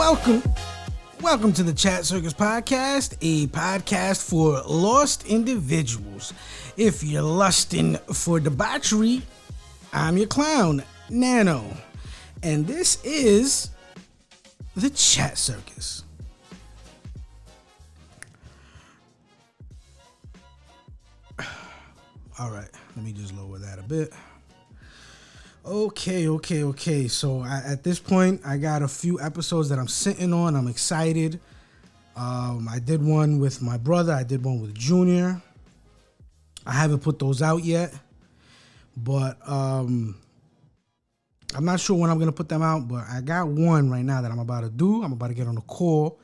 Welcome to the Chat Circus podcast, a podcast for lost individuals. If you're lusting for debauchery, I'm your clown, NANO, and this is the Chat Circus. All right, let me just lower that a bit. Okay. So at this point, I got a few episodes that I'm sitting on. I'm excited. I did one with my brother. I did one with Junior. I haven't put those out yet, but I'm not sure when I'm going to put them out, but I got one right now that I'm about to do. I'm about to get on a call,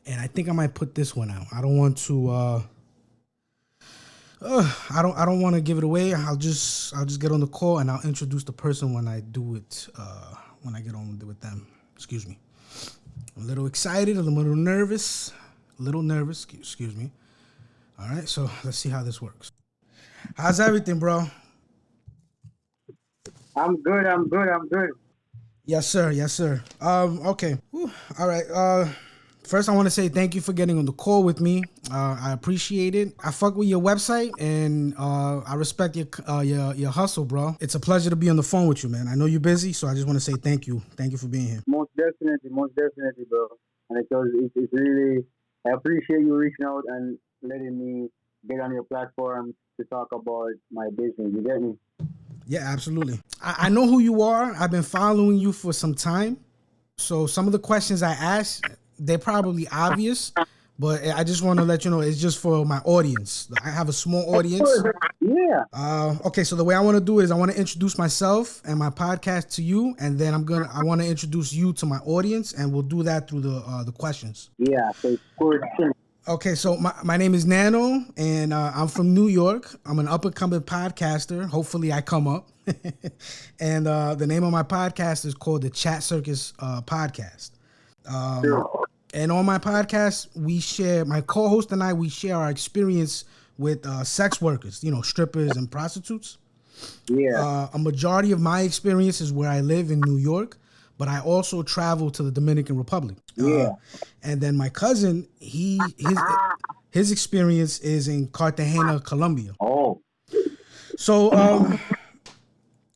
and I think I might put this one out. I don't want to... I don't want to give it away. I'll just get on the call and I'll introduce the person when I do it. When I get on with them. Excuse me. I'm a little excited. I'm a little nervous. Excuse me. All right. So let's see how this works. How's everything, bro? I'm good. Yes, sir. Okay. Whew. All right. First, I want to say thank you for getting on the call with me. I appreciate it. I fuck with your website, and I respect your hustle, bro. It's a pleasure to be on the phone with you, man. I know you're busy, so I just want to say thank you. Thank you for being here. Most definitely, bro. And it's really, I appreciate you reaching out and letting me get on your platform to talk about my business. You get me? Yeah, absolutely. I know who you are. I've been following you for some time. So some of the questions I ask, they're probably obvious, but I just want to let you know it's just for my audience. I have a small audience. Yeah. Okay, so the way I want to do it is I want to introduce myself and my podcast to you, and then I want to introduce you to my audience, and we'll do that through the questions. Yeah. So okay, so my name is Nano, and I'm from New York. I'm an up-and-coming podcaster. Hopefully I come up. And the name of my podcast is called the Chat Circus Podcast. And on my podcast, my co-host and I share our experience with sex workers, strippers and prostitutes. Yeah. A majority of my experience is where I live in New York, but I also travel to the Dominican Republic. Yeah. And then my cousin, his experience is in Cartagena, Colombia. Oh. So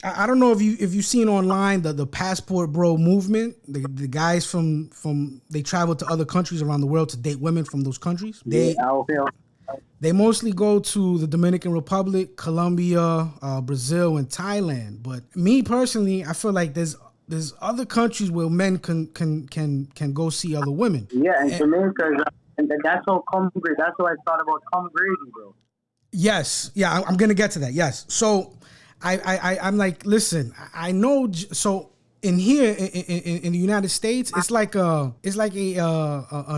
I don't know if you've seen online the Passport Bro movement. The guys from they travel to other countries around the world to date women from those countries. They mostly go to the Dominican Republic, Colombia, Brazil, and Thailand. But me personally, I feel like there's other countries where men can go see other women. Yeah, and Jamaica, and that's how that's what I thought about Tom Grady, bro. Yes, yeah, I'm gonna get to that. Yes, so. I'm like, listen, I know. So in here in the United States, it's like a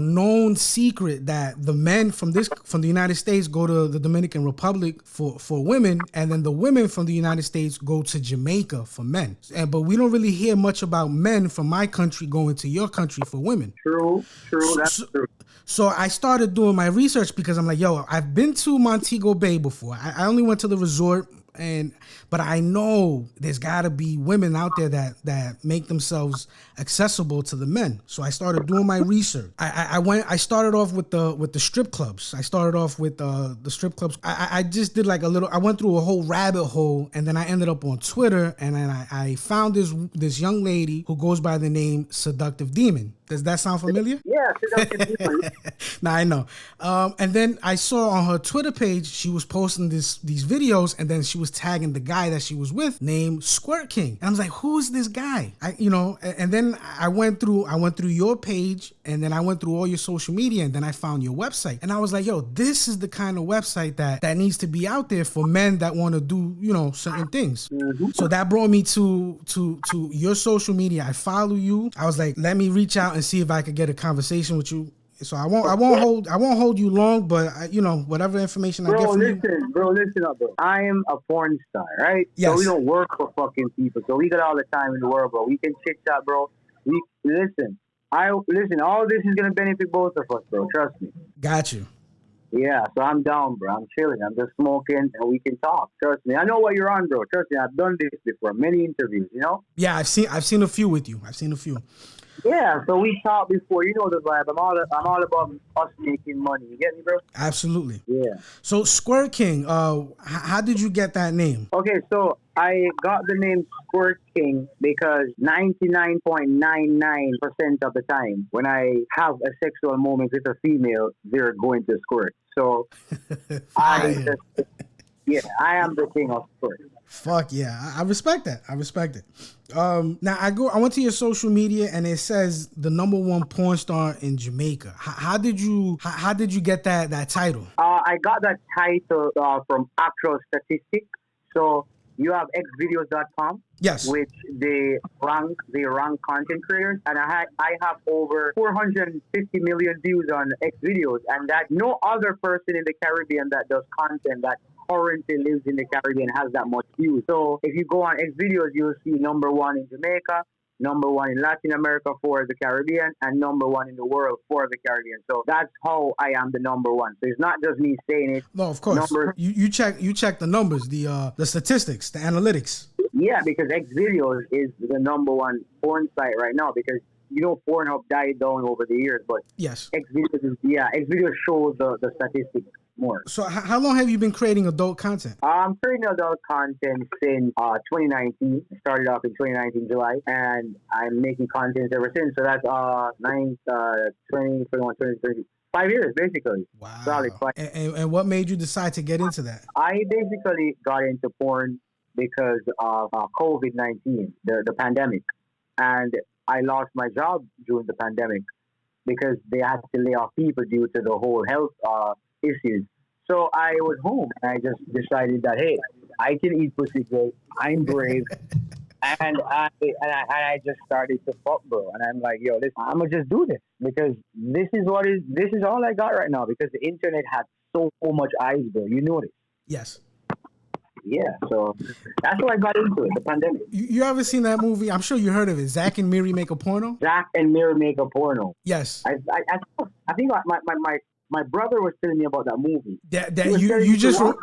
known secret that the men from the United States go to the Dominican Republic for women, and then the women from the United States go to Jamaica for men. But we don't really hear much about men from my country going to your country for women. True, that's true. So I started doing my research because I'm like, yo, I've been to Montego Bay before. I only went to the resort. But I know there's got to be women out there that make themselves accessible to the men. So I started doing my research. I started off with the strip clubs. I started off with the strip clubs. I just did like I went through a whole rabbit hole, and then I ended up on Twitter, and then I found this young lady who goes by the name Seductive Demon. Does that sound familiar? Yeah, Seductive Demon. Nah, I know. And then I saw on her Twitter page, she was posting these videos, and then she was tagging the guy that she was with named Squirtkvng. And I was like, who's this guy? And then I went through your page, and then I went through all your social media, and then I found your website. And I was like, yo, this is the kind of website that needs to be out there for men that want to do, certain things. Mm-hmm. So that brought me to your social media. I follow you. I was like, let me reach out and see if I could get a conversation with you. So I won't hold you long, but whatever information I get from you. Listen up, bro. I am a porn star, right? Yes. So we don't work for fucking people. So we got all the time in the world, bro. We can chit chat, bro. Listen. All this is gonna benefit both of us, bro. Trust me. Got you. Yeah, so I'm down, bro. I'm chilling. I'm just smoking, and we can talk. Trust me. I know what you're on, bro. Trust me. I've done this before. Many interviews, Yeah, I've seen a few with you. Yeah, so we talked before. You know the vibe. I'm all about us making money. You get me, bro? Absolutely. Yeah. So Squirtkvng, how did you get that name? Okay, so I got the name Squirtkvng because 99.99% of the time when I have a sexual moment with a female, they're going to squirt. So I Fire. just, yeah, I am the king of squirt. Fuck yeah, I respect that. I respect it. Now I went to your social media and it says the #1 porn star in Jamaica. How did you get that title? I got that title from actual statistics. So you have xvideos.com, Yes. which they rank content creators, and I have over 450 million views on Xvideos, and that no other person in the Caribbean that does content that currently lives in the Caribbean has that much views. So if you go on Xvideos, you'll see #1 in Jamaica, #1 in Latin America for the Caribbean, and #1 in the world for the Caribbean. So that's how I am the #1. So it's not just me saying it. No, of course. Numbers. You check the numbers, the statistics, the analytics. Yeah, because Xvideos is the #1 porn site right now because Pornhub died down over the years, but Yes. Xvideos shows the statistics more. So how long have you been creating adult content? I'm creating adult content since 2019. I started off in 2019 July, and I'm making content ever since. So that's 20, 21, 20, 5 years basically. Wow. Solid 5. And what made you decide to get into that? I basically got into porn because of COVID-19, the pandemic, and I lost my job during the pandemic because they had to lay off people due to the whole health issues. So I was home and I just decided that, hey, I can eat pussy great. I'm brave. and I just started to fuck, bro. And I'm like, yo, I'm gonna just do this because this is all I got right now because the internet had so much eyes, bro. You know this. Yes. Yeah, so that's why I got into it, the pandemic. You ever seen that movie? I'm sure you heard of it. Zach and Miri Make a Porno? Zach and Miri Make a Porno. Yes. I think my brother was telling me about that movie.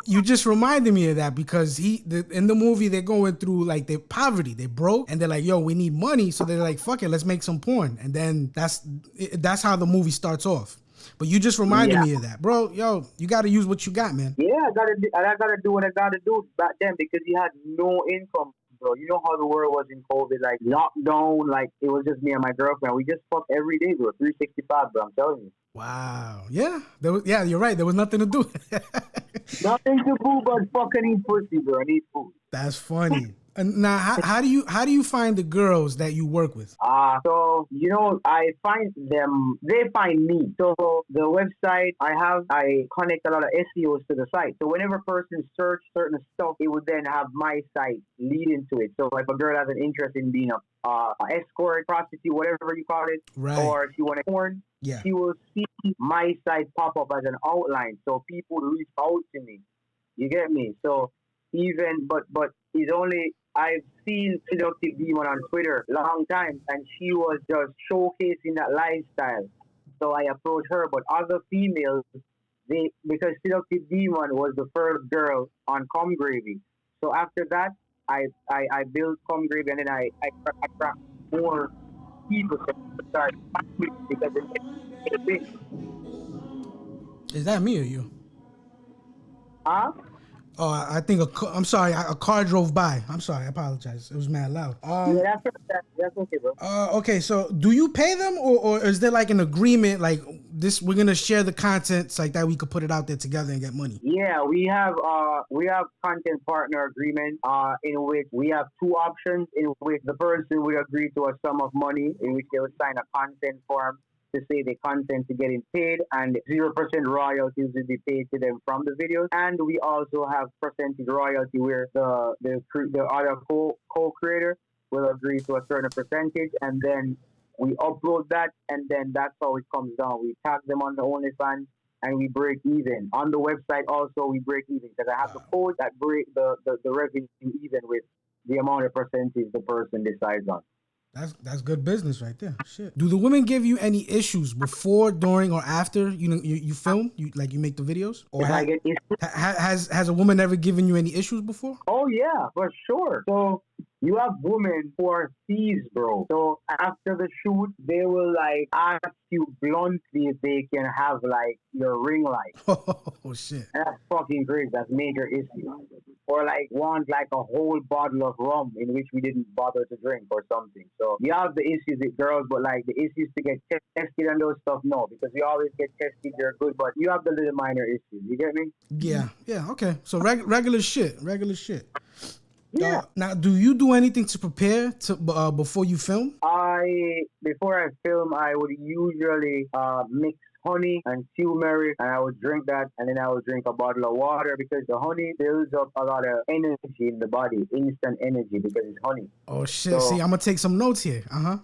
You just reminded me of that because in the movie they're going through like their poverty, they broke, and they're like, yo, we need money, so they're like, fuck it, let's make some porn, and then that's how the movie starts off. But you just reminded me of that, bro. Yo, you got to use what you got, man. Yeah, I gotta do what I gotta do back then because you had no income, bro. You know how the world was in COVID, like lockdown, like it was just me and my girlfriend. We just fucked every day, bro. 365, bro. I'm telling you. Wow. Yeah. You're right. There was nothing to do. Nothing to do but fucking eat pussy, bro. I need food. That's funny. Now, how do you find the girls that you work with? So I find them, they find me. So the website I connect a lot of SEOs to the site. So whenever a person search certain stuff, it would then have my site lead into it. So if a girl has an interest in being a escort, prostitute, whatever you call it, right, or if she want to porn, she will see my site pop up as an outline. So people reach out to me. You get me? So but it's only, I've seen Seductive Demon on Twitter long time, and she was just showcasing that lifestyle. So I approached her, but other females, because Seductive Demon was the first girl on Cum Gravy. So after that, I built Cum Gravy, and then I attract more people to start because it's big. Is that me or you? Huh? Oh, I think I'm sorry. A car drove by. I'm sorry. I apologize. It was mad loud. Yeah, that's okay, bro. Okay, so do you pay them, or is there like an agreement like this? We're gonna share the contents like that. We could put it out there together and get money. Yeah, we have content partner agreement in which we have two options in which the person would agree to a sum of money in which they would sign a consent form to say the content to getting paid, and 0% royalties will be paid to them from the videos. And we also have percentage royalty where the other co-creator will agree to a certain percentage, and then we upload that, and then that's how it comes down. We tag them on the OnlyFans, and we break even. On the website also, we break even because I have the code that break the revenue even with the amount of percentage the person decides on. That's good business right there. Shit. Do the women give you any issues before, during, or after you film? You make the videos? Or I get issues? Has a woman ever given you any issues before? Oh yeah, for sure. So You have women who are thieves, bro. So after the shoot, they will like ask you bluntly if they can have like your ring light. Oh shit. And that's fucking great. That's major issue. Or like want like a whole bottle of rum in which we didn't bother to drink or something. So you have the issues with girls, but like the issues to get tested and those stuff, no, because we always get tested. They're good, but you have the little minor issues. You get me? Yeah. Yeah. Okay. So regular shit. Regular shit. Yeah. Now, do you do anything to prepare to before you film? Before I film, I would usually mix honey and turmeric, and I would drink that, and then I would drink a bottle of water because the honey builds up a lot of energy in the body, instant energy because it's honey. Oh shit! So, see, I'm gonna take some notes here. Yeah.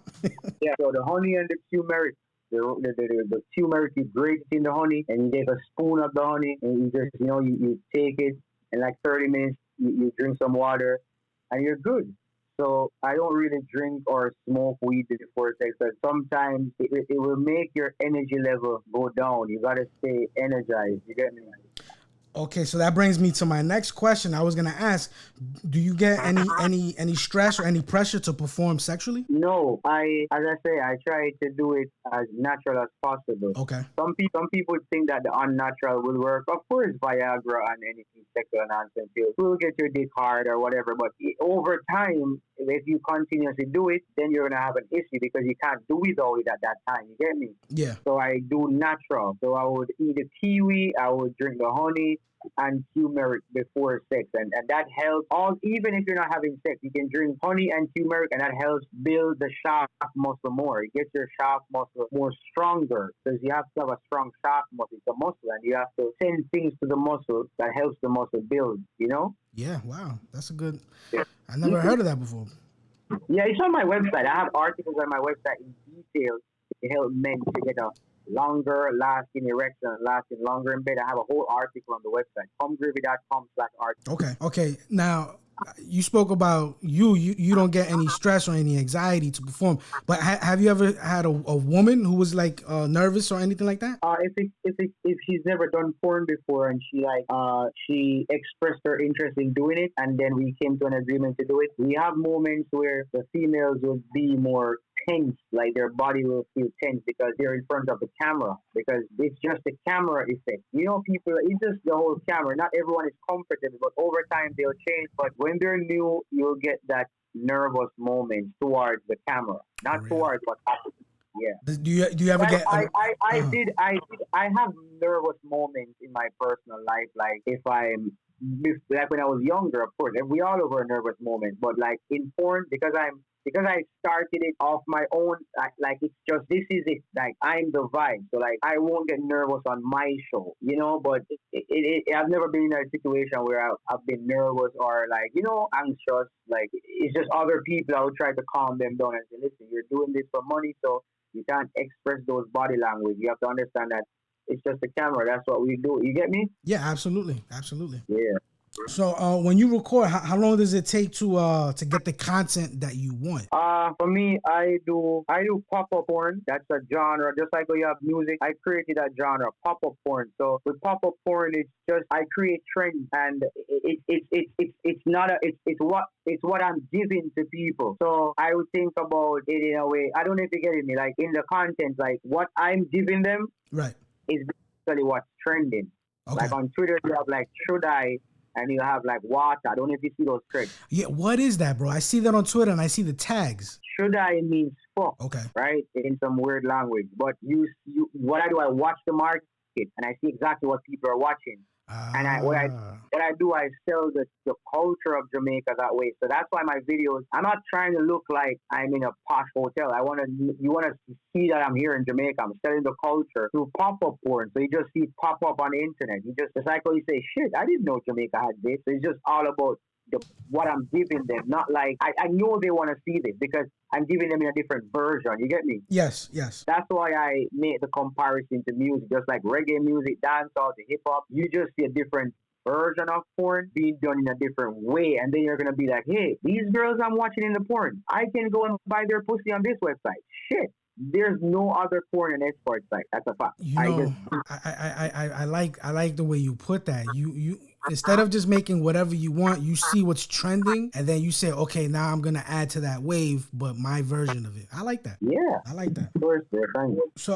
So the honey and the turmeric. The turmeric, you grate it in the honey, and you take a spoon of the honey, and you just, you take it, and like 30 minutes, you drink some water, and you're good. So I don't really drink or smoke weed before sex, but sometimes it will make your energy level go down. You gotta stay energized. You get me? Okay, so that brings me to my next question. I was gonna ask, do you get any stress or any pressure to perform sexually? No, as I say, I try to do it as natural as possible. Okay. Some people think that the unnatural will work. Of course, Viagra and anything sexual enhancement pills will get your dick hard or whatever. But over time, if you continuously do it, then you're gonna have an issue because you can't do without it at that time. You get me? Yeah. So I do natural. So I would eat a kiwi, I would drink the honey and turmeric before sex, and that helps. Even if you're not having sex, you can drink honey and turmeric, and that helps build the shaft muscle more. It gets your shaft muscle more stronger because you have to have a strong shaft muscle. It's a muscle, and you have to send things to the muscle that helps the muscle build. You know? Yeah. Wow, that's a good. Yeah. I never heard of that before. Yeah, it's on my website. I have articles on my website in detail to help men to get a longer lasting erection, lasting longer in bed. I have a whole article on the website, comgravy.com/article. Okay. Now, you spoke about you don't get any stress or any anxiety to perform, but have you ever had a woman who was like nervous or anything like that? If she's never done porn before and she expressed her interest in doing it, and then we came to an agreement to do it, we have moments where the females will be more tense, like their body will feel tense because they're in front of the camera, because it's just the camera effect. People, it's just the whole camera. Not everyone is comfortable, but over time they'll change. But when they're new, you'll get that nervous moment towards the camera, not towards what happens. Yeah. Do you ever get? I have nervous moments in my personal life, like like when I was younger, of course, and we all have a nervous moment. But like in porn, because I started it off my own, like it's just, this is it, like I'm the vibe, so like I won't get nervous on my show, but I've never been in a situation where I've been nervous or like, anxious. Like it's just other people, I would try to calm them down and say, listen, you're doing this for money, so you can't express those body language. You have to understand that it's just a camera. That's what we do. You get me? Yeah, absolutely. Yeah. So when you record, how long does it take to get the content that you want? For me, I do pop-up porn. That's a genre. Just like when you have music, I created that genre, pop-up porn. So with pop-up porn, it's just I create trends, and it's what I'm giving to people. So I would think about it in a way. I don't know if you're getting me. Like in the content, like what I'm giving them, right, is basically what's trending. Okay. Like on Twitter, you have like should I. And you have like water. I don't know if you see those tricks. Yeah, what is that, bro? I see that on Twitter and I see the tags. Should I means fuck. Okay. Right? In some weird language. But what I do, I watch the market and I see exactly what people are watching. And what I do, I sell the culture of Jamaica that way. So that's why my videos, I'm not trying to look like I'm in a posh hotel. You want to see that I'm here in Jamaica. I'm selling the culture through pop-up porn. So you just see pop-up on the internet. It's like when you say, shit, I didn't know Jamaica had this. So it's just all about what I'm giving them. Not like, I know they want to see this because I'm giving them in a different version. You get me? Yes. That's why I made the comparison to music. Just like reggae music, dancehall, to hip-hop. You just see a different version of porn being done in a different way. And then you're going to be like, hey, these girls I'm watching in the porn, I can go and buy their pussy on this website. Shit. There's no other porn and escort site. That's a fact. I like the way you put that. instead of just making whatever you want, you see what's trending, and then you say, okay, now I'm gonna add to that wave, but my version of it. I like that. Yeah. I like that. Of course, thank you. So,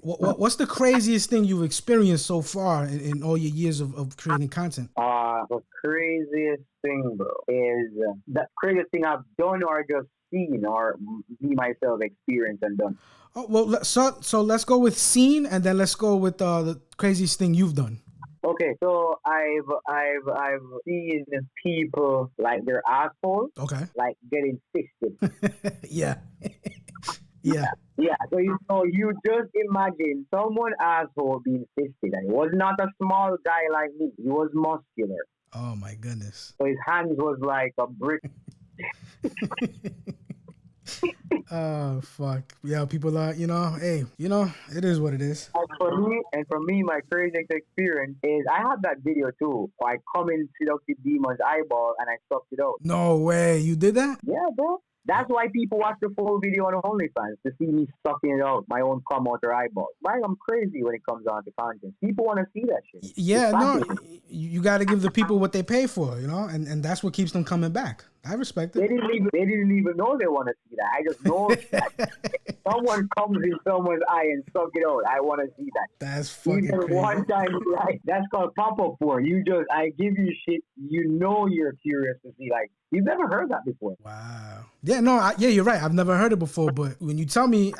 what's the craziest thing you've experienced so far in all your years of creating content? The craziest thing, bro, is the craziest thing I've done or just seen or me myself experienced and done. Oh, well, so let's go with scene, and then let's go with the craziest thing you've done. Okay, so I've seen people like their assholes, Okay. like getting fisted. Yeah. Yeah. Yeah, so you just imagine someone asshole being fisted, and he was not a small guy like me. He was muscular. Oh my goodness. So his hands was like a brick. Oh fuck. Yeah, people are, hey, it is what it is. And for me, my craziest experience is I have that video too. I come in seductive demon's eyeball and I sucked it out. No way. You did that? Yeah, bro. That's why people watch the full video on OnlyFans, to see me sucking it out, my own cum out their eyeballs. Right? I'm crazy when it comes on to content. People want to see that shit. Yeah, no, you got to give the people what they pay for, and that's what keeps them coming back. I respect it. They didn't even know they want to see that. I just know that someone comes in someone's eye and suck it out. I want to see that. That's fucking even crazy. One time, like, that's called pop-up porn. I give you shit. You're curious to see. Like, you've never heard that before. Wow. Yeah, no, you're right. I've never heard it before, but when you tell me,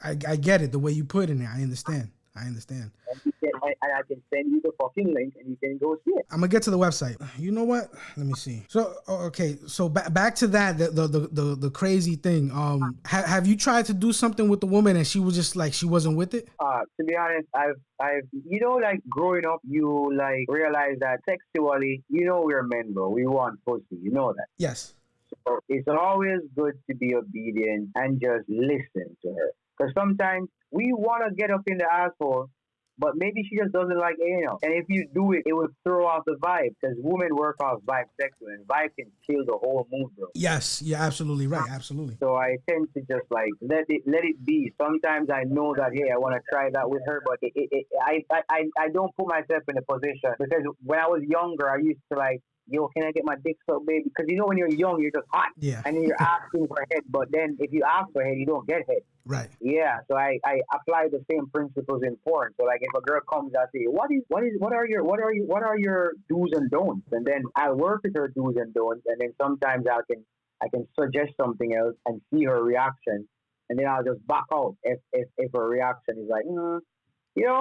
I get it the way you put it in there. I understand. And I can send you the fucking link, and you can go see it. I'm gonna get to the website. You know what? Let me see. So okay, so back to that the crazy thing. Have you tried to do something with the woman and she was just like she wasn't with it? To be honest, I've like growing up, you like realize that sexually, we're men, bro. We want pussy. You know that. Yes. So it's always good to be obedient and just listen to her. Because sometimes we want to get up in the asshole, but maybe she just doesn't like anal. And if you do it, it will throw off the vibe. Because women work off vibe sexually, and vibe can kill the whole mood, bro. Yes, you're absolutely right. Absolutely. So I tend to just like let it be. Sometimes I know that, hey, I want to try that with her, but I don't put myself in a position. Because when I was younger, I used to like, yo, can I get my dick sucked, baby? Because when you're young, you're just hot. Yeah. And then you're asking for head. But then if you ask for head, you don't get head. Right. Yeah. So I apply the same principles in porn. So like if a girl comes, I say, what are your do's and don'ts? And then I work with her do's and don'ts. And then sometimes I can suggest something else and see her reaction. And then I'll just back out if her reaction is like, because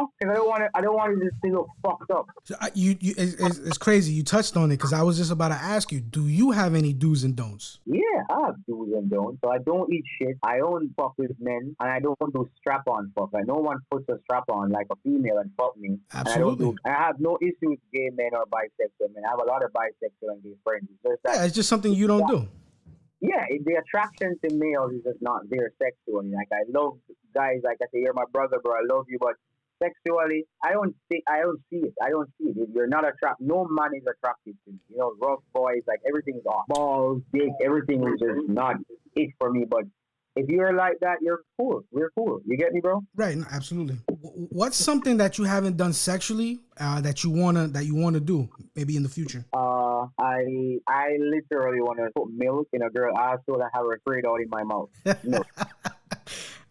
I don't want it to look fucked up. So it's crazy. You touched on it because I was just about to ask you, do you have any do's and don'ts? Yeah, I have do's and don'ts. So I don't eat shit. I don't fuck with men, and I don't do strap-on fuck. Like, no one puts a strap-on like a female and fuck me. Absolutely. I have no issue with gay men or bisexual men. I have a lot of bisexual and gay friends. It's just something you don't do. Yeah, the attraction to males is just not there sexually. Like, I love guys, like I say, you're my brother, bro, I love you, but sexually, I don't see it. If you're not attracted, no man is attracted to me. Rough boys, like everything's off. Balls, dick, everything is just not it for me. But if you're like that, you're cool. We're cool. You get me, bro? Right. No, absolutely. What's something that you haven't done sexually that you wanna do maybe in the future? I literally want to put milk in a girl's asshole and have her straight out in my mouth. No.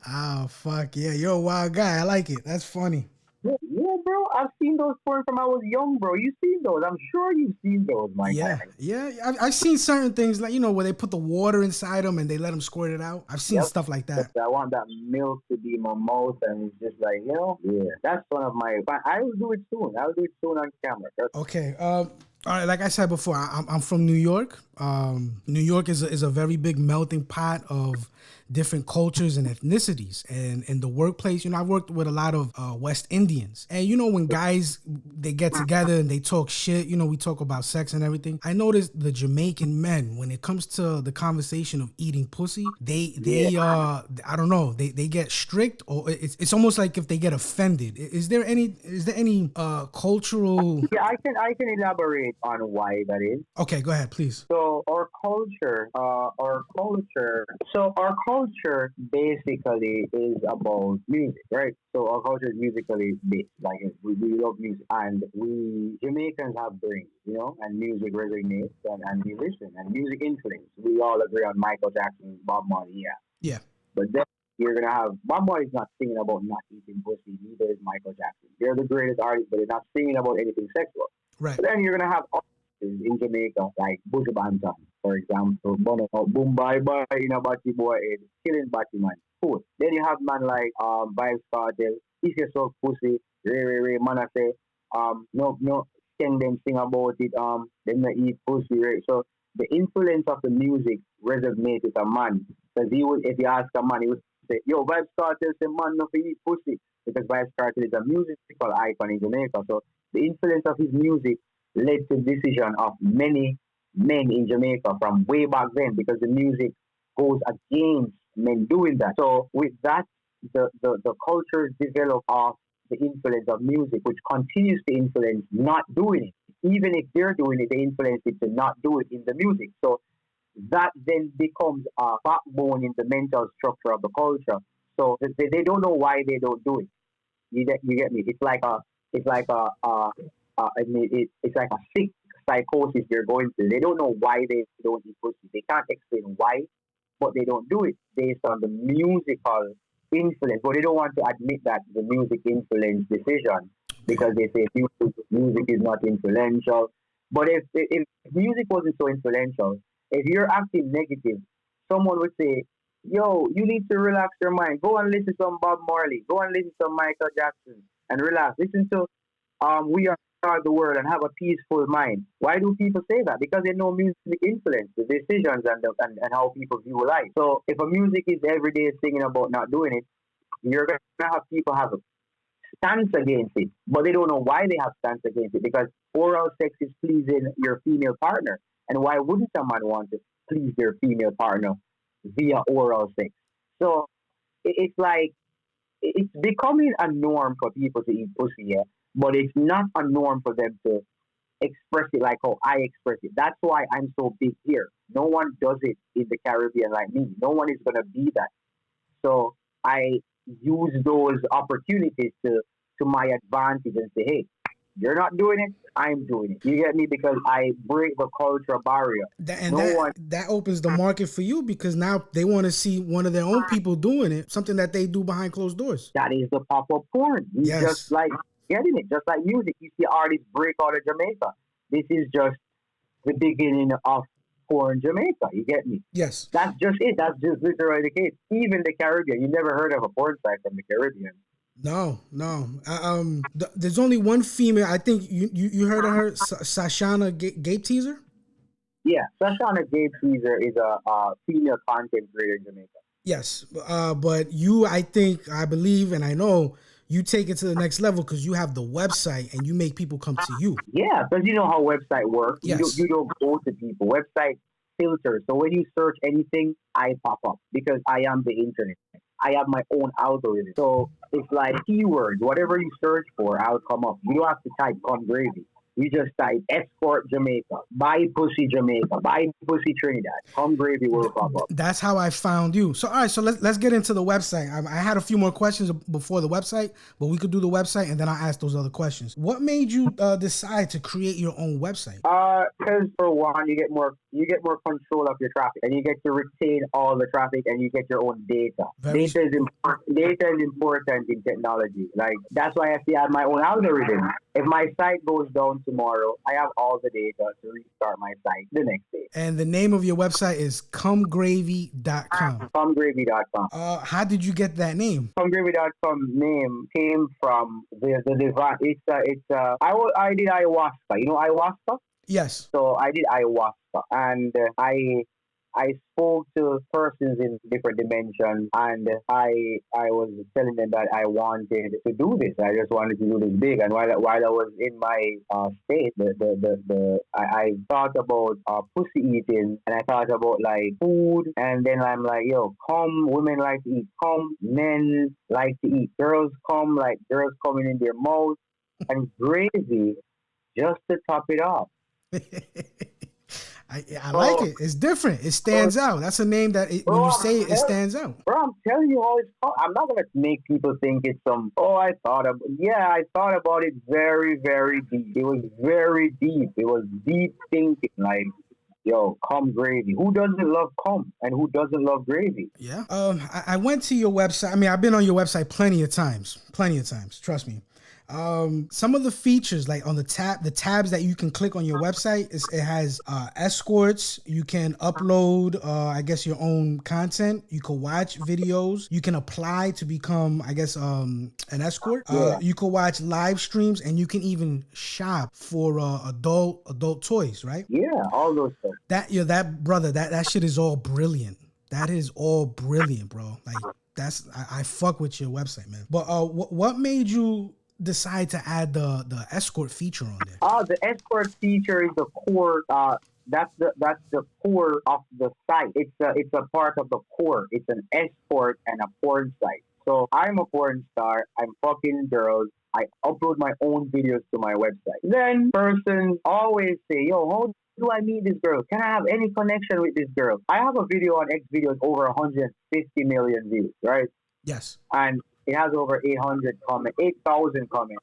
Oh, fuck. Yeah, you're a wild guy. I like it. That's funny. Yeah, bro. I've seen those porn from I was young, bro. You've seen those. I'm sure you've seen those, my guy. Yeah. I've seen certain things like, where they put the water inside them and they let them squirt it out. I've seen stuff like that. I want that milk to be in my mouth and it's just like, yeah. That's one of my... I will do it soon. I'll do it soon on camera. Okay. All right, like I said before, I'm from New York. New York is a very big melting pot of different cultures and ethnicities. And in the workplace, I've worked with a lot of West Indians. And when guys, they get together and they talk shit, we talk about sex and everything. I noticed the Jamaican men, when it comes to the conversation of eating pussy, they I don't know, they get strict, or it's almost like if they get offended. Is there any cultural... Yeah, I can elaborate on why that is. Okay, go ahead, please. So our culture culture basically is about music, right? So our culture is musically based. Like we love music, and we Jamaicans have brains, and music resonates, and we listen, and music influence. We all agree on Michael Jackson, Bob Marley, yeah. Yeah. But then you're gonna have Bob Marley's not singing about not eating pussy. Neither is Michael Jackson. They're the greatest artists, but they're not singing about anything sexual. Right. But then you're gonna have artists in Jamaica like Buju Banton, for example, Bono, Boom Bye Bye, Batty Boy, Killing Batty Man. Cool. Then you have man like Vibes Cartel, If You Suck Pussy, Ray Manasseh, no, them sing about it, them not eat pussy, right? So the influence of the music resonates with a man. Because he would, if you ask a man, he would say, yo, Vibes Cartel say man no eat pussy. Because Vibes Cartel is a musical icon in Jamaica. So the influence of his music led to the decision of many men in Jamaica from way back then, because the music goes against men doing that. So with that, the culture developed of the influence of music, which continues to influence not doing it. Even if they're doing it, they influence it to not do it in the music. So that then becomes a backbone in the mental structure of the culture. So they don't know why they don't do it. You get me? It's like a sick psychosis they're going through. They don't know why they don't eat pussy. They can't explain why, but they don't do it based on the musical influence. But they don't want to admit that the music influenced decision, because they say music is not influential. But if music wasn't so influential, if you're acting negative, someone would say, yo, you need to relax your mind. Go and listen to some Bob Marley. Go and listen to Michael Jackson and relax. Listen to We Are the World and have a peaceful mind. Why do people say that? Because they know music influence the decisions and how people view life. So if a music is every day singing about not doing it, you're going to have people have a stance against it, but they don't know why they have stance against it, because oral sex is pleasing your female partner. And why wouldn't someone want to please their female partner via oral sex? So it's like, it's becoming a norm for people to eat pussy, yeah, but it's not a norm for them to express it like how I express it. That's why I'm so big here. No one does it in the Caribbean like me. No one is going to be that. So I use those opportunities to my advantage and say, hey, you're not doing it, I'm doing it. You get me? Because I break the cultural barrier. That opens the market for you, because now they want to see one of their own people doing it, something that they do behind closed doors. That is the pop-up porn. Yes. Just like getting it, just like music. You see artists break out of Jamaica. This is just the beginning of porn Jamaica. You get me? Yes. That's just it. That's just literally the case. Even the Caribbean. You never heard of a porn site from the Caribbean. No. There's only one female. I think you heard of her, Sashana Gape Teaser. Yeah, Sashana Gape Teaser is a female content creator in Jamaica. Yes, but you, I believe, and I know you take it to the next level because you have the website and you make people come to you. Yeah, because you know how website works. Yes. You don't go to people. Website filters. So when you search anything, I pop up because I am the internet. I have my own algorithm. So it's like keywords. Whatever you search for, I'll come up. You don't have to type "come gravy." You just type escort Jamaica, buy pussy Jamaica, buy pussy Trinidad. Come gravy will pop up. That's how I found you. So, all right, so let's get into the website. I had a few more questions before the website, but we could do the website and then I'll ask those other questions. What made you decide to create your own website? Because for one, you get more control of your traffic, and you get to retain all the traffic, and you get your own data. Data is important in technology. Like that's why I have my own algorithm. If my site goes down tomorrow, I have all the data to restart my site the next day. And the name of your website is comegravy.com. Comegravy.com. How did you get that name? Comegravy.com name came from the divine. I did ayahuasca. You know ayahuasca? Yes. So I did ayahuasca, and I spoke to persons in different dimensions, and I was telling them that I wanted to do this. I just wanted to do this big. And while I was in my state, I thought about pussy eating, and I thought about like food, and then I'm like, yo, come, women like to eat cum, men like to eat girls cum, like girls coming in their mouth, and gravy just to top it off. I like it. It's different. It stands out. That's a name that when you say it, it stands out. Bro, I'm telling you how it's called. I'm not gonna make people think it's some. Oh, I thought about it very, very deep. It was very deep. It was deep thinking. Like, yo, cum gravy. Who doesn't love cum and who doesn't love gravy? Yeah. I went to your website. I mean, I've been on your website plenty of times. Trust me. Some of the features, like on the tabs that you can click on your website, it has escorts. You can upload, I guess, your own content. You can watch videos. You can apply to become, I guess, an escort. You can watch live streams, and you can even shop for adult toys, right? Yeah, all those stuff. That shit is all brilliant. That is all brilliant, bro. Like I fuck with your website, man. But what made you decide to add the escort feature on there? The escort feature is the core. That's the core of the site. It's a part of the core. It's an escort and a porn site. So I'm a porn star. I'm fucking girls. I upload my own videos to my website. Then persons always say, yo, how do I meet this girl? Can I have any connection with this girl? I have a video on X videos over 150 million views, right? Yes. And it has over 8,000 comments.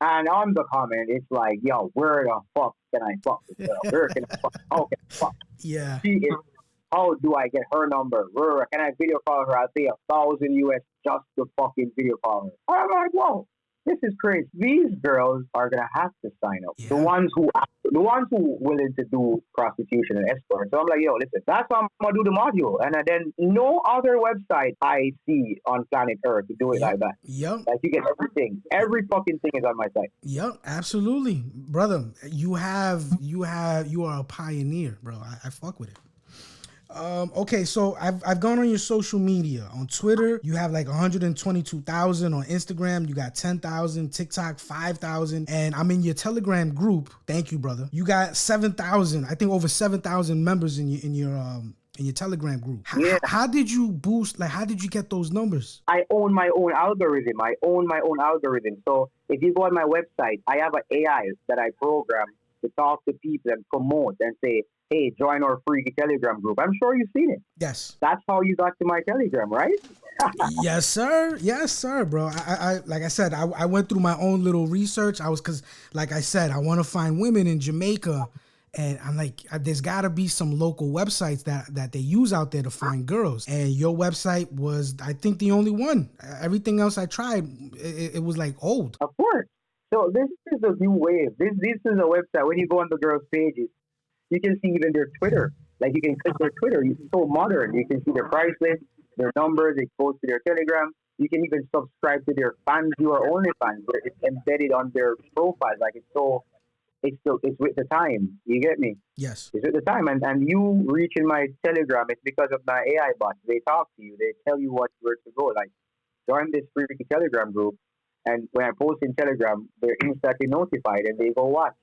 And on the comment, it's like, yo, where the fuck can I fuck this girl? Where can I fuck? How can I fuck? Yeah. How do I get her number? Where can I video call her? I'll pay $1,000 US just to fucking video call her. I'm like, whoa. This is crazy. These girls are gonna have to sign up. Yeah. The ones who willing to do prostitution and escort. So I'm like, yo, listen, that's why I'm gonna do the module. And then no other website I see on planet Earth to do it like that. Yep. Like you get everything. Every fucking thing is on my site. Yep, absolutely, brother. You are a pioneer, bro. I fuck with it. Okay, so I've gone on your social media. On Twitter, you have like 122,000. On Instagram, you got 10,000. TikTok, 5,000. And I'm in your Telegram group. Thank you, brother. You got 7,000. I think over 7,000 members in your Telegram group. How did you boost? Like, how did you get those numbers? I own my own algorithm. So if you go on my website, I have an AI that I program to talk to people and promote and say, hey, join our free Telegram group. I'm sure you've seen it. Yes. That's how you got to my Telegram, right? Yes, sir, bro. I like I said, I went through my own little research. Because like I said, I want to find women in Jamaica. And I'm like, there's got to be some local websites that they use out there to find girls. And your website was, I think, the only one. Everything else I tried, it was like old. Of course. So this is a new wave. This is a website. When you go on the girls' pages, you can see even their Twitter. Like you can click their Twitter. It's so modern. You can see their price list, their numbers. It goes to their Telegram. You can even subscribe to their fans. You are only fans. It's embedded on their profiles. Like it's with the time. You get me? Yes. It's with the time. And you reaching my Telegram, it's because of my AI bots. They talk to you. They tell you where to go. Like join this free Telegram group. And when I post in Telegram, they're instantly notified and they go watch.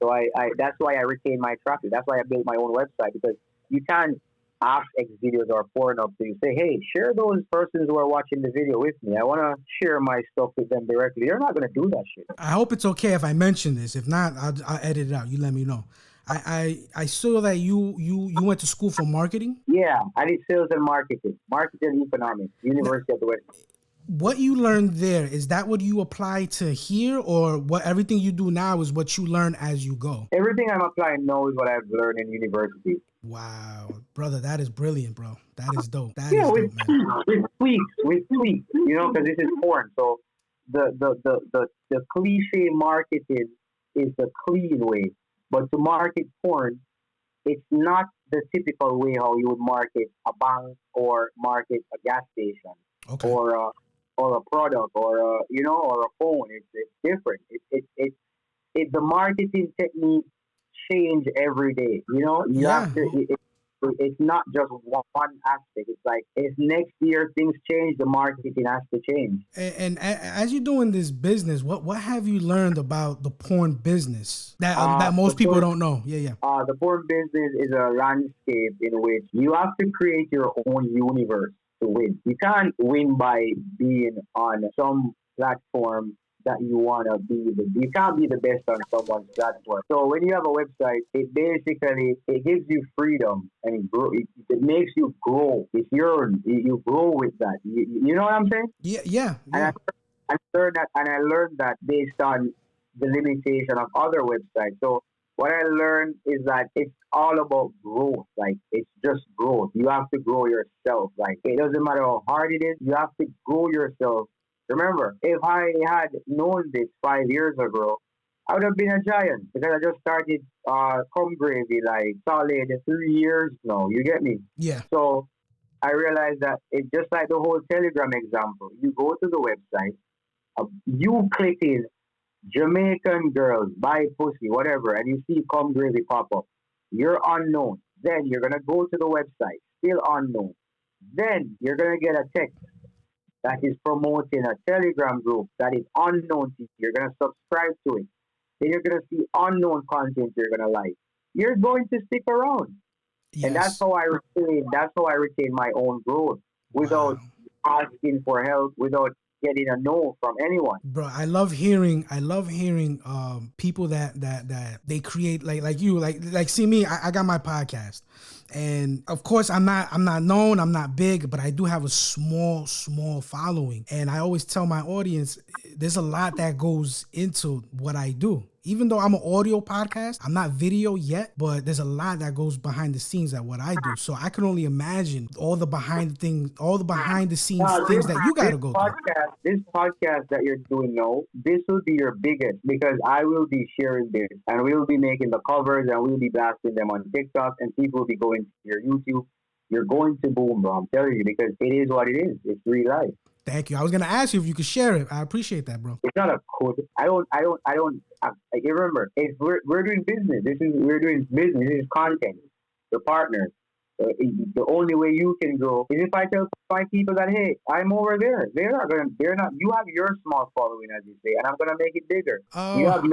So I that's why I retain my traffic. That's why I built my own website, because you can't ask X videos or Pornhub to say, hey, share those persons who are watching the video with me. I want to share my stuff with them directly. They're not going to do that shit. I hope it's okay if I mention this. If not, I'll edit it out. You let me know. I saw that you went to school for marketing. Yeah, I did sales and marketing and economics, University of the West. What you learned there, is that what you apply to here, or what everything you do now is what you learn as you go? Everything I'm applying now is what I've learned in university. Wow, brother, that is brilliant, bro. That is dope. That is dope, man. With tweaks, you know, because this is porn. So the cliche marketing is the clean way, but to market porn, it's not the typical way how you would market a bank or market a gas station. Okay. Or a product, or or a phone. It's different. The marketing technique change every day. You know, you have to. It's not just one aspect. It's like if next year things change, the marketing has to change. And as you're doing this business, what have you learned about the porn business that most people don't know? The porn business is a landscape in which you have to create your own universe to win. You can't win by being on some platform that you want to be. You can't be the best on someone's platform. So when you have a website, it basically, it gives you freedom and it makes you grow. It's yours. You grow with that. You know what I'm saying? Yeah. And I learned that based on the limitation of other websites. So what I learned is that it's all about growth. Like, it's just growth. You have to grow yourself. Like, it doesn't matter how hard it is. You have to grow yourself. Remember, if I had known this 5 years ago, I would have been a giant, because I just started Come Gravy like solid 3 years now. You get me? Yeah. So I realized that it's just like the whole Telegram example. You go to the website, you click in Jamaican girls, buy pussy, whatever, and you see Come Gravy pop up. You're unknown. Then you're going to go to the website, still unknown. Then you're going to get a text that is promoting a Telegram group that is unknown to you. You're going to subscribe to it. Then you're going to see unknown content you're going to like. You're going to stick around. Yes. And that's how I retain my own growth without asking for help, without getting a no from anyone. Bro, I love hearing people that they create like you, like see me, I got my podcast. And of course I'm not known, I'm not big, but I do have a small following. And I always tell my audience, there's a lot that goes into what I do. Even though I'm an audio podcast, I'm not video yet, but there's a lot that goes behind the scenes at what I do. So I can only imagine all the behind the scenes things that you got to go through. This podcast that you're doing now, this will be your biggest, because I will be sharing this and we'll be making the covers and we'll be blasting them on TikTok and people will be going to your YouTube. You're going to boom, bro. I'm telling you, because it is what it is. It's real life. Thank you. I was gonna ask you if you could share it. I appreciate that, bro. It's not a code. I don't. You remember, we're doing business. We're doing business. This is content. Your partners. The only way you can grow is if I tell 5 people that, hey, I'm over there. They're not. You have your small following, as you say, and I'm gonna make it bigger. Oh. You have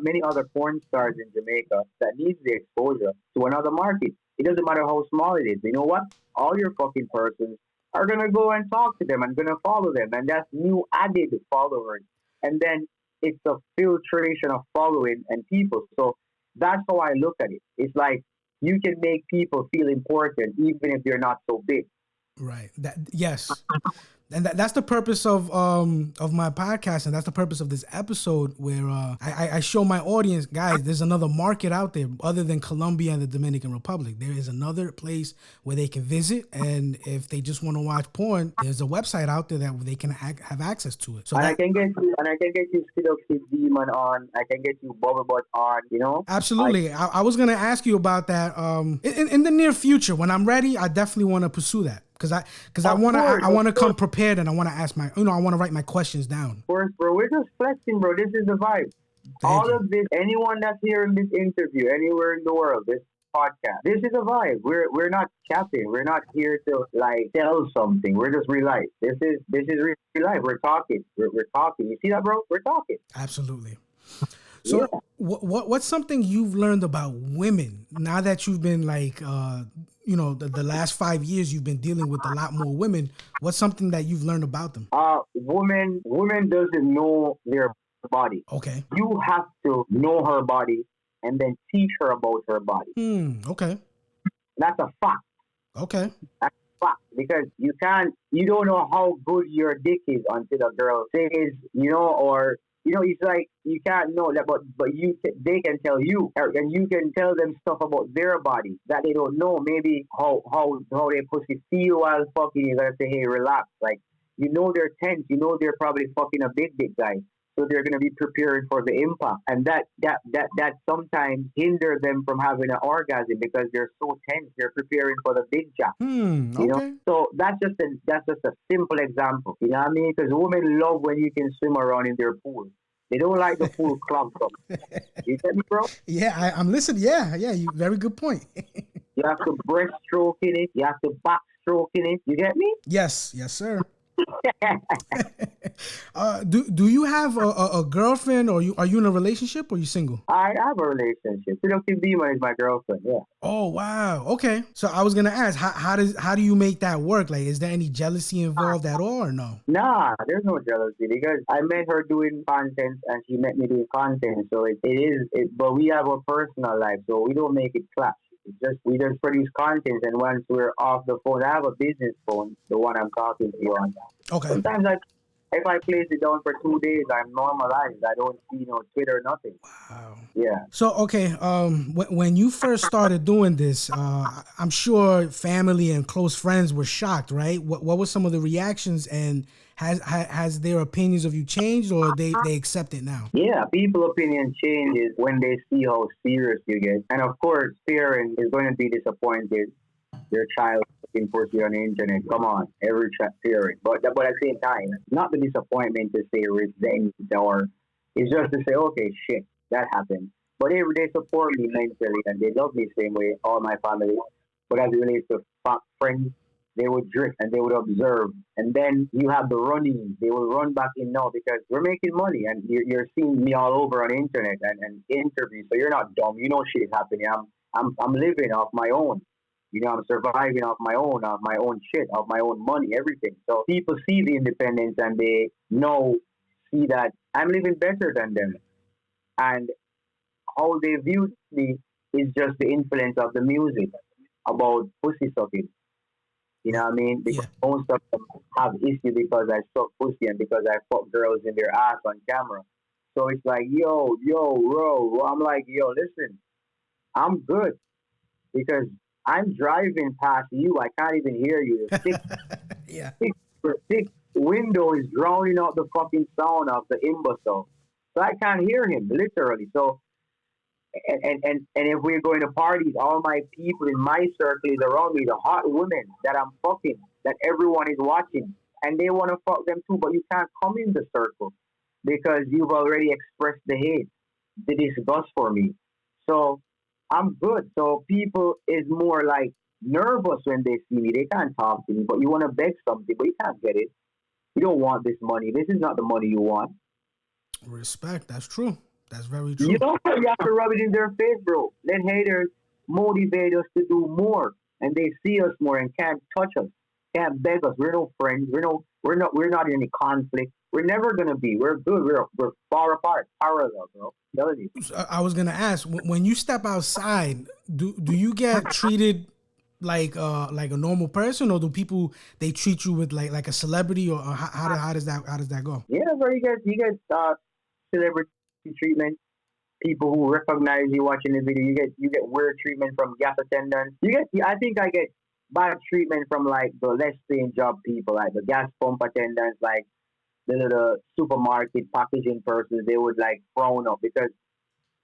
many other porn stars in Jamaica that needs the exposure to another market. It doesn't matter how small it is. You know what? All your fucking persons are going to go and talk to them and going to follow them. And that's new added followers. And then it's a filtration of following and people. So that's how I look at it. It's like you can make people feel important even if they're not so big. Right. Yes. And that's the purpose of my podcast, and that's the purpose of this episode, where I show my audience, guys, there's another market out there other than Colombia and the Dominican Republic. There is another place where they can visit, and if they just want to watch porn, there's a website out there that they can have access to it. So I can get you Seductive Demon on. I can get you Bubble Butt on. You know. Absolutely. I was gonna ask you about that. In the near future, when I'm ready, I definitely want to pursue that. Because I want to come prepared, and I want to ask I want to write my questions down. Of course, bro. We're just flexing, bro. This is the vibe. All of this, anyone that's hearing this interview, anywhere in the world, this podcast, this is a vibe. We're not capping. We're not here to like sell something. We're just real life. This is real life. We're talking. We're talking. You see that, bro? We're talking. Absolutely. So what's something you've learned about women now that you've been like, the last 5 years you've been dealing with a lot more women? What's something that you've learned about them? Women doesn't know their body. Okay. You have to know her body and then teach her about her body. Okay. That's a fact. Okay. That's a fact, because you don't know how good your dick is until a girl says, or it's like you can't know that, but they can tell you, and you can tell them stuff about their body that they don't know. Maybe how they pussy feel while fucking. You gotta say, hey, relax. Like, they're tense. They're probably fucking a big guy, so they're gonna be preparing for the impact, and that sometimes hinder them from having an orgasm because they're so tense. They're preparing for the big job. Okay. So that's just a simple example. You know what I mean? Because women love when you can swim around in their pool. They don't like the pool clogged up. You get me, bro? Yeah, I'm listening. Yeah. You very good point. You have to breaststroke in it. You have to backstroke in it. You get me? Yes, sir. Do you have a girlfriend, or are you in a relationship, or you single? I have a relationship. Seductive Beamer is my girlfriend. Yeah. Oh wow. Okay. So I was gonna ask, how do you make that work? Like, is there any jealousy involved at all, or no? Nah, there's no jealousy because I met her doing content and she met me doing content. So it is, but we have a personal life, so we don't make it clash. It's just we just produce content, and once we're off the phone, I have a business phone, the one I'm talking to you on. Okay. Sometimes if I place it down for 2 days, I'm normalized. I don't see no Twitter, nothing. Wow. Yeah. So okay, when you first started doing this, I'm sure family and close friends were shocked, right? What were some of the reactions, and has their opinions of you changed, or they accept it now? Yeah, people opinion changes when they see how serious you get. And of course, parent is going to be disappointed. Your child can post you on the internet. Come on, every parent. But at the same time, not the disappointment to say resent, or it's just to say, okay, shit, that happened. But they support me mentally and they love me same way, all my family. But as it relates to friends, they would drift and they would observe. And then you have the running. They will run back in now because we're making money and you're seeing me all over on the internet and interviews. So you're not dumb. You know shit is happening. I'm living off my own. You know, I'm surviving off my own shit, off my own money, everything. So people see the independence and they see that I'm living better than them. And how they view me is just the influence of the music about pussy sucking. You know what I mean? Because Yeah. most of them have issue because I suck pussy and because I fuck girls in their ass on camera. So it's like, bro. I'm like, yo, listen, I'm good because I'm driving past you. I can't even hear you. The Yeah. thick window is drowning out the fucking sound of the imbecile. So I can't hear him, literally. So and if we're going to parties, all my people in my circle is around me, the hot women that I'm fucking, that everyone is watching, and they want to fuck them too, but you can't come in the circle because you've already expressed the hate, the disgust for me. So I'm good. So people is more like nervous when they see me. They can't talk to me, but you want to beg something, but you can't get it. You don't want this money. This is not the money you want. Respect. That's true. That's very You true. know, you have to rub it in their face, bro. Let haters motivate us to do more, and they see us more and can't touch us, can't beg us. We're no friends. We're not in any conflict. We're never gonna be. We're good. We're far apart, parallel, bro. I'm telling you. So I was gonna ask, when you step outside, do you get treated like a normal person, or do people, they treat you with like a celebrity, or how does that go? Yeah, bro. You get celebrity treatment. People who recognize you watching the video. You get weird treatment from gas attendants. I think I get bad treatment from like the less paying job people, like the gas pump attendants, like the supermarket packaging persons. They would like frown up because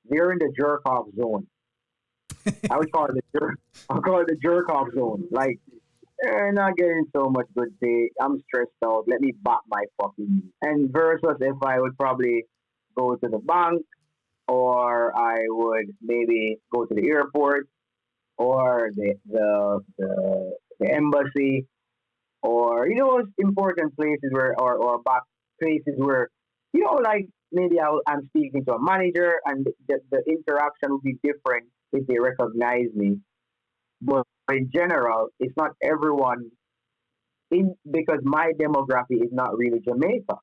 they're in the jerk off zone. I would call it I call it the jerk off zone. Like they're not getting so much good pay. I'm stressed out. Let me bop my fucking. And versus if I would probably go to the bank, or I would maybe go to the airport, or the embassy, or important places where, or back places where, like maybe I'm speaking to a manager and the interaction would be different if they recognize me. But in general, it's not everyone in, because my demography is not really Jamaica.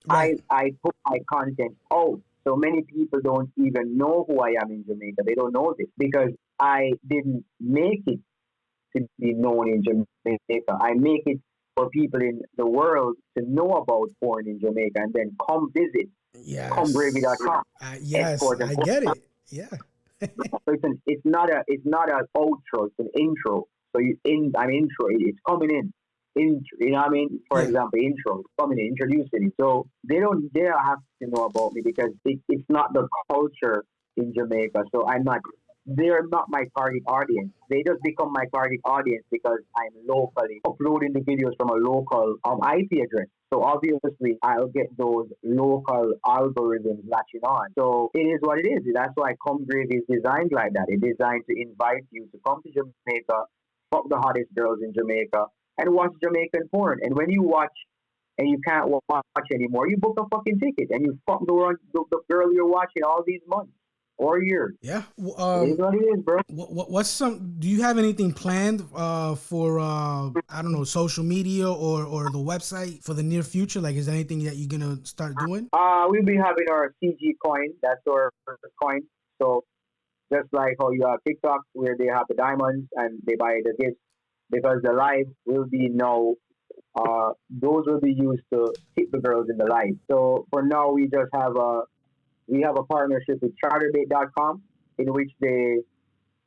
Right. I put my content out. So many people don't even know who I am in Jamaica. They don't know this because I didn't make it to be known in Jamaica. I make it for people in the world to know about porn in Jamaica and then come visit, come Yes. gravy.com, Yes, export and I post. get it. Yeah. So it's not an outro, it's an intro. So I'm intro, it's coming in. You know what I mean? For Yeah. example, intro, it's coming in, introducing it. So they don't have to know about me because it's not the culture in Jamaica. So they're not my target audience. They just become my target audience because I'm locally uploading the videos from a local IP address. So obviously I'll get those local algorithms latching on. So it is what it is. That's why Come Gravy is designed like that. It's designed to invite you to come to Jamaica, fuck the hottest girls in Jamaica, and watch Jamaican porn. And when you watch and you can't watch anymore, you book a fucking ticket and you fuck the girl you're watching all these months or years. Yeah. It is what it is, bro. What's some? Do you have anything planned for I don't know, social media or the website for the near future? Like, is there anything that you're gonna start doing? We'll be having our CG coin. That's our coin. So just like how you have TikTok where they have the diamonds and they buy the gifts, because the live will be now. Those will be used to tip the girls in the live. So for now, we have a partnership with charterbait.com in which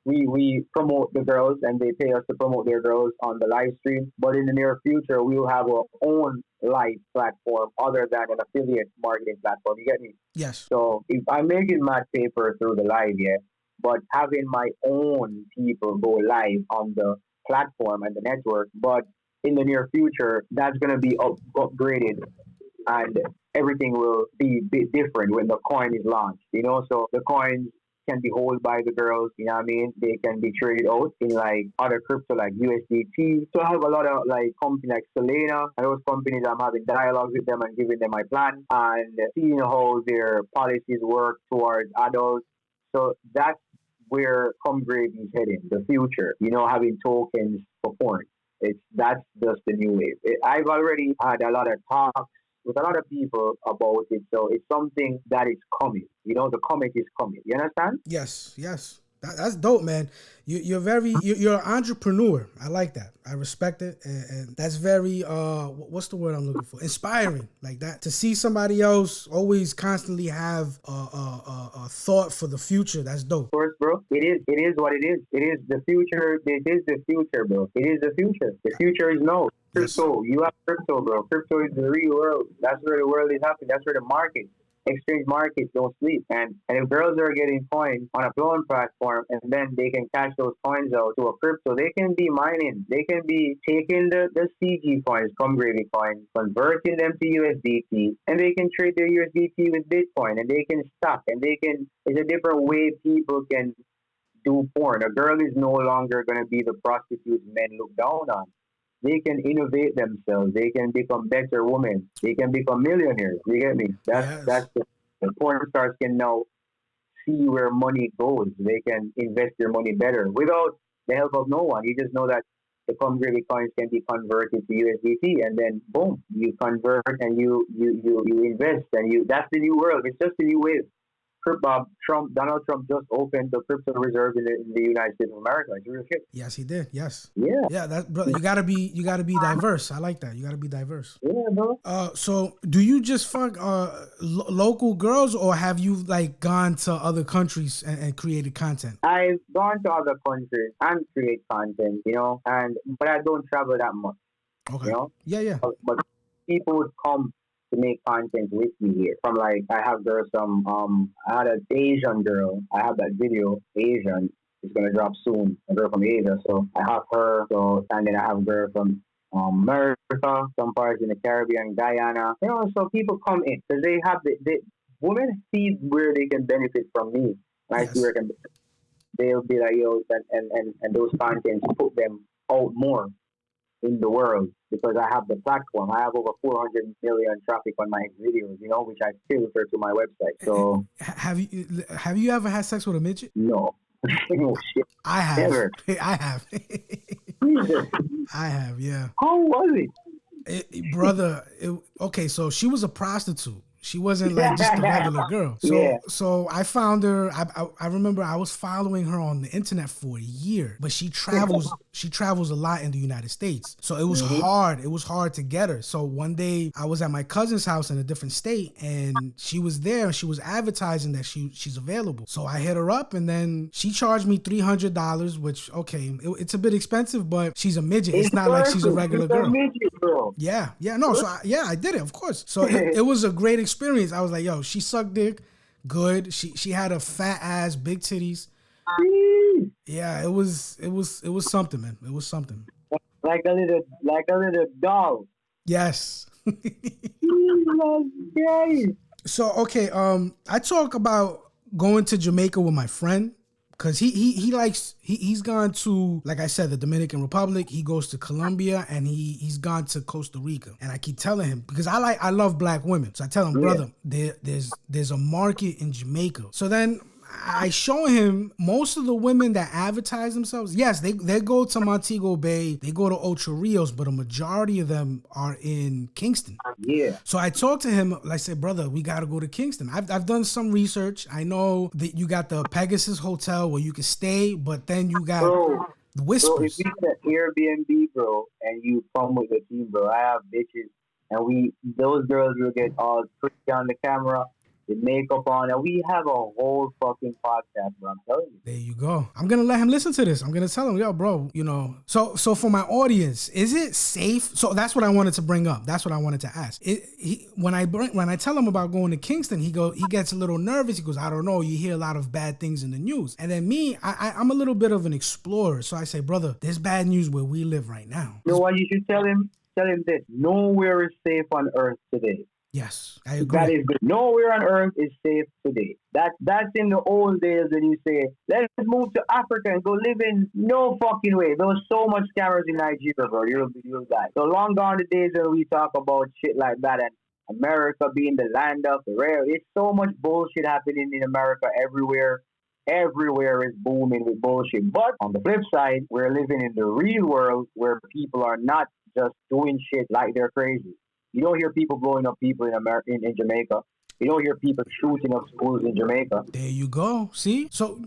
we promote the girls and they pay us to promote their girls on the live stream. But in the near future, we will have our own live platform other than an affiliate marketing platform. You get me? Yes. So if I'm making mad paper through the live, yeah, but having my own people go live on the platform and the network, but in the near future, that's going to be upgraded and everything will be a bit different when the coin is launched, you know? So the coins can be held by the girls, you know what I mean? They can be traded out in like other crypto like USDT. So I have a lot of like companies like Solana and those companies. I'm having dialogues with them and giving them my plan and seeing how their policies work towards adults. So that's where Comgrave is heading, the future, you know, having tokens for porn. That's just the new wave. I've already had a lot of talks with a lot of people about it, so it's something that is coming. You know, the comet is coming. You understand? Yes. That's dope, man. You're an entrepreneur. I like that. I respect it, and that's very what's the word I'm looking for? Inspiring, like that. To see somebody else always constantly have a thought for the future. That's dope. Of course, bro. It is what it is. It is the future. It is the future, bro. It is the future. The future is no crypto. Yes. You have crypto, bro. Crypto is the real world. That's where the world is happening. That's where the market. Exchange markets don't sleep. And if girls are getting coins on a clone platform and then they can cash those coins out to a crypto, they can be mining. They can be taking the CG coins, Comgravy coins, converting them to USDT, and they can trade their USDT with Bitcoin, and they can stock, and it's a different way people can do porn. A girl is no longer going to be the prostitutes men look down on. They can innovate themselves. They can become better women. They can become millionaires. You get me? That's the porn stars can now see where money goes. They can invest their money better without the help of no one. You just know that the Comgravy coins can be converted to USDT, and then boom, you convert and you invest, and that's the new world. It's just a new wave. Donald Trump just opened the crypto reserve in the United States of America. It's real shit. Yes, he did. Yes. Yeah. That, brother, you gotta be diverse. I like that. You gotta be diverse. Yeah, bro. So do you just fuck local girls, or have you like gone to other countries and created content? I've gone to other countries and create content, you know, but I don't travel that much. Okay. You know? Yeah. But people would come to make content with me here. From like, I have girls from, I had an Asian girl. I have that video, Asian. It's going to drop soon. A girl from Asia. So I have her. So, and then I have a girl from America, some parts in the Caribbean, Guyana. You know, so people come in because they have the women see where they can benefit from me. And I see where they'll be like, yo, and those contents put them out more in the world, because I have the platform. I have over 400 million traffic on my videos, you know, which I filter to my website. So have you ever had sex with a midget? No. No shit. I have. Never. I have. Jesus. I have, yeah. How was it? Brother, okay, so she was a prostitute. She wasn't like just a regular girl. So I found her. I remember I was following her on the internet for a year, but she travels a lot in the United States. So it was hard. It was hard to get her. So one day I was at my cousin's house in a different state, and she was there and she was advertising that she's available. So I hit her up, and then she charged me $300, which it's a bit expensive, but she's a midget. It's not like she's a regular girl. Yeah. No. So I did it, of course. So it was a great experience. I was like, yo, she sucked dick good. She had a fat ass, big titties. Yeah, it was something, man. It was something. Like a little doll. Yes. So I talk about going to Jamaica with my friend, Cause he's gone to, like I said, the Dominican Republic. He goes to Colombia, and he's gone to Costa Rica. And I keep telling him, because I love black women, so I tell him, brother, there's a market in Jamaica. So then I show him most of the women that advertise themselves. Yes, they go to Montego Bay, they go to Ocho Rios, but a majority of them are in Kingston. Yeah. So I talked to him. I said, brother, we got to go to Kingston. I've done some research. I know that you got the Pegasus Hotel where you can stay, but then you got the Whispers. So if you get Airbnb, bro, and you come with the team, bro, I have bitches, and those girls will get all pretty on the camera, the makeup on, and we have a whole fucking podcast, bro. I'm telling you. There you go. I'm gonna let him listen to this. I'm gonna tell him, yo, bro, you know. So for my audience, is it safe? So that's what I wanted to bring up. That's what I wanted to ask. When I tell him about going to Kingston, he gets a little nervous. He goes, I don't know. You hear a lot of bad things in the news. And then me, I'm a little bit of an explorer. So I say, brother, there's bad news where we live right now. You know what you should tell him? Tell him this: nowhere is safe on earth today. Yes, I agree. That is good. Nowhere on earth is safe today. That's in the old days when you say, let's move to Africa and go live in. No fucking way. There was so much cameras in Nigeria, bro. You'll die. So long gone the days when we talk about shit like that and America being the land of the rare. It's so much bullshit happening in America everywhere. Everywhere is booming with bullshit. But on the flip side, we're living in the real world where people are not just doing shit like they're crazy. You don't hear people blowing up people in Jamaica. You don't hear people shooting up schools in Jamaica. There you go. See? So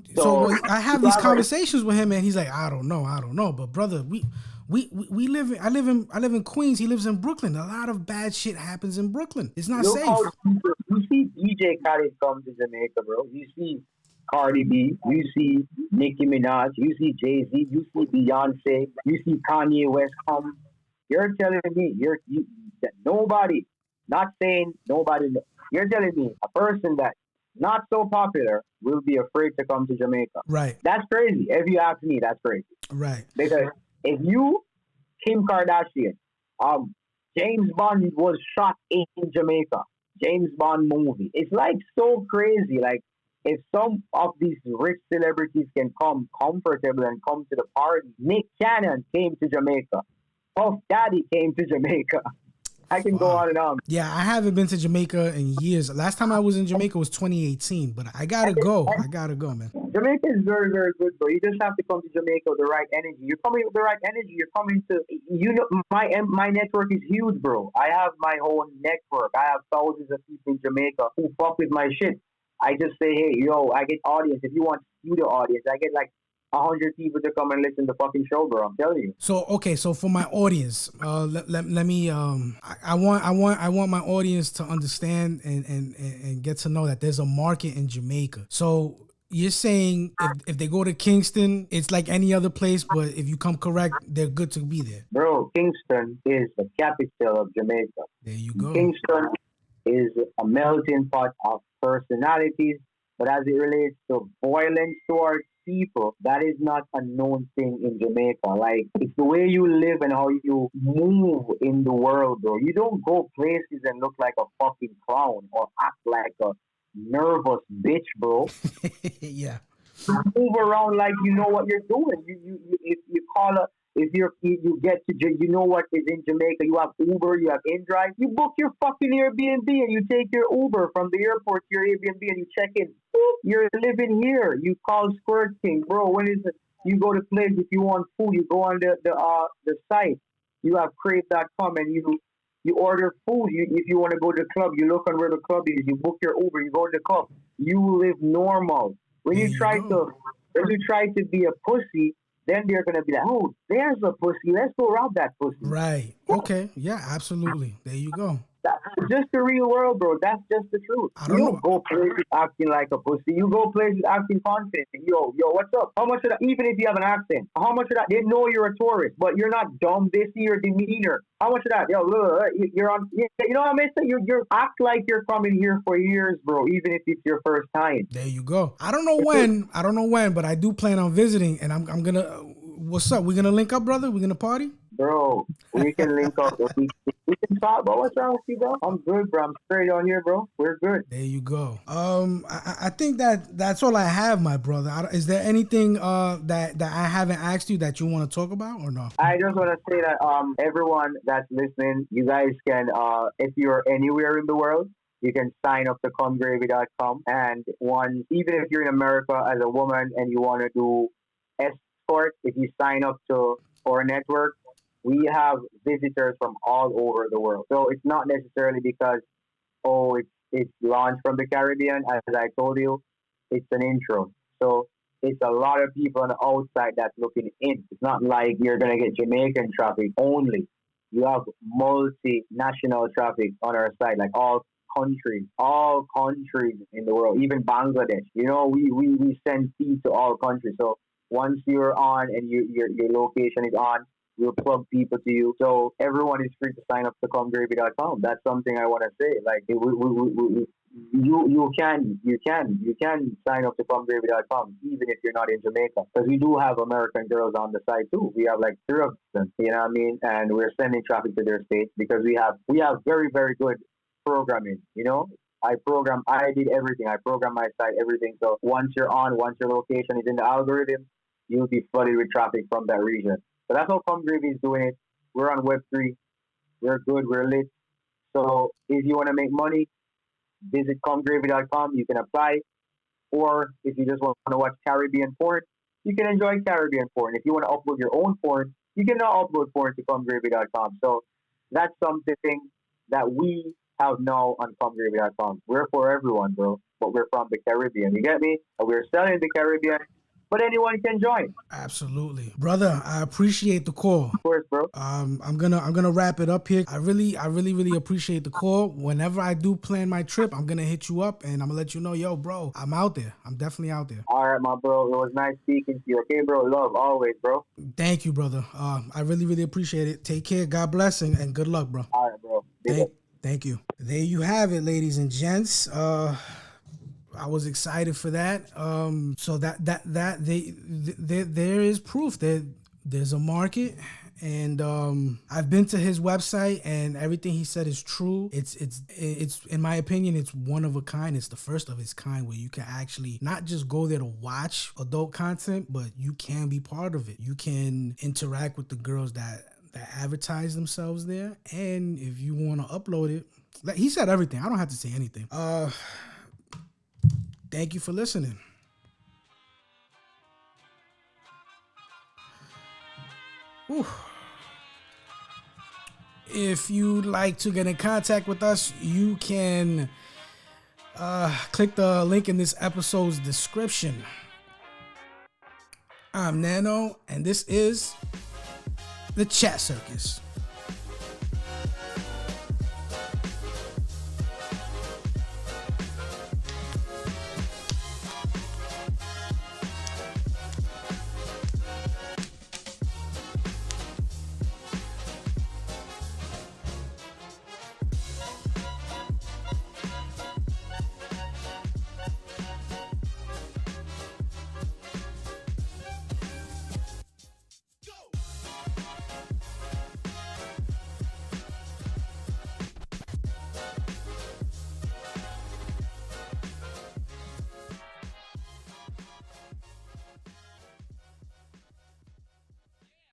I have these conversations with him, and he's like, I don't know. But brother, we live in, I live in Queens. He lives in Brooklyn. A lot of bad shit happens in Brooklyn. It's not safe. You see DJ Khaled come to Jamaica, bro. You see Cardi B. You see Nicki Minaj. You see Jay-Z. You see Beyonce. You see Kanye West come. You're telling me that nobody, not saying nobody, you're telling me a person that's not so popular will be afraid to come to Jamaica. Right. That's crazy. If you ask me, that's crazy. Right. Because if you, Kim Kardashian, James Bond was shot in Jamaica. James Bond movie. It's like so crazy. Like if some of these rich celebrities can come comfortable and come to the party. Nick Cannon came to Jamaica. Puff Daddy came to Jamaica. I can go on and on. Yeah, I haven't been to Jamaica in years. Last time I was in Jamaica was 2018, but I gotta go. Man. Jamaica is very, very good, bro. You just have to come to Jamaica with the right energy. You're coming with the right energy. You're coming to, you know, my network is huge, bro. I have my own network. I have thousands of people in Jamaica who fuck with my shit. I just say, hey, yo, I get audience. If you want studio audience, I get like 100 people to come and listen to the fucking show, bro. I'm telling you. So okay, so for my audience, let me I want my audience to understand and get to know that there's a market in Jamaica. So you're saying if they go to Kingston, it's like any other place, but if you come correct, they're good to be there. Bro, Kingston is the capital of Jamaica. There you go. Kingston is a melting pot of personalities, but as it relates to violence towards people, that is not a known thing in Jamaica. Like, it's the way you live and how you move in the world, bro. You don't go places and look like a fucking clown or act like a nervous bitch, bro. Yeah. You move around like you know what you're doing. You get to, you know what is in Jamaica. You have Uber, you have InDrive. You book your fucking Airbnb and you take your Uber from the airport to your Airbnb and you check in. You're living here. You call Squirtkvng, bro. When is it? You go to place if you want food. You go on the site. You have crave.com and you order food. If you want to go to the club, you look on where the club is. You book your Uber. You go to the club. You live normal. When you try to be a pussy, then they're going to be like, oh, there's a pussy. Let's go rob that pussy. Right. Okay. Yeah, absolutely. There you go. That's just the real world, bro. That's just the truth. You don't go places acting like a pussy. You go places acting confident. Yo, what's up? How much of that, even if you have an accent, how much of that, they know you're a tourist, but you're not dumb. They see your demeanor. How much of that? Yo, look, you're on, you know what I mean? You act like you're coming here for years, bro, even if it's your first time. There you go. I don't know when, but I do plan on visiting, and I'm going to, what's up? We're going to link up, brother? We're going to party? Bro, we can link up. We can talk about what's wrong with you, bro. I'm good, bro. I'm straight on here, bro. We're good. There you go. I think that's all I have, my brother. Is there anything that I haven't asked you that you want to talk about or no? I just want to say that everyone that's listening, you guys can if you're anywhere in the world, you can sign up to comegravy.com. And even if you're in America as a woman and you want to do escort, if you sign up to our network, we have visitors from all over the world. So it's not necessarily because it's launched from the Caribbean. As I told you, it's an intro. So it's a lot of people on the outside that's looking in. It's not like you're gonna get Jamaican traffic only. You have multinational traffic on our side, like all countries in the world, even Bangladesh. You know, we send feed to all countries. So once you're on and your location is on, we'll plug people to you. So everyone is free to sign up to comegravy.com. That's something I want to say. Like you can sign up to comegravy.com even if you're not in Jamaica, because we do have American girls on the side too. We have like 3 of them, you know what I mean? And we're sending traffic to their states because we have very, very good programming. You know, I did everything. I program my site, everything. So once your location is in the algorithm, you'll be flooded with traffic from that region. So that's how Come Gravy is doing it. We're on Web3. We're good. We're lit. So if you want to make money, visit comegravy.com. You can apply. Or if you just want to watch Caribbean porn, you can enjoy Caribbean porn. If you want to upload your own porn, you can now upload porn to comegravy.com. So that's something that we have now on comegravy.com. We're for everyone, bro. But we're from the Caribbean. You get me? And we're selling the Caribbean, but anyone can join. Absolutely, brother. I appreciate the call. Of course, bro. I'm gonna wrap it up here. I really appreciate the call. Whenever I do plan my trip, I'm gonna hit you up and I'm gonna let you know, yo, bro, I'm out there. I'm definitely out there. All right, my bro. It was nice speaking to you. Okay, bro. Love always, bro. Thank you, brother. I really appreciate it. Take care. God bless and good luck, bro. All right, bro. Thank you. There you have it, ladies and gents. I was excited for that. So there is proof that there's a market, and I've been to his website, and everything he said is true. It's in my opinion, it's one of a kind. It's the first of its kind where you can actually not just go there to watch adult content, but you can be part of it. You can interact with the girls that advertise themselves there, and if you want to upload it, he said everything. I don't have to say anything. Thank you for listening. Whew. If you'd like to get in contact with us, you can click the link in this episode's description. I'm Nano, and this is the Chat Circus.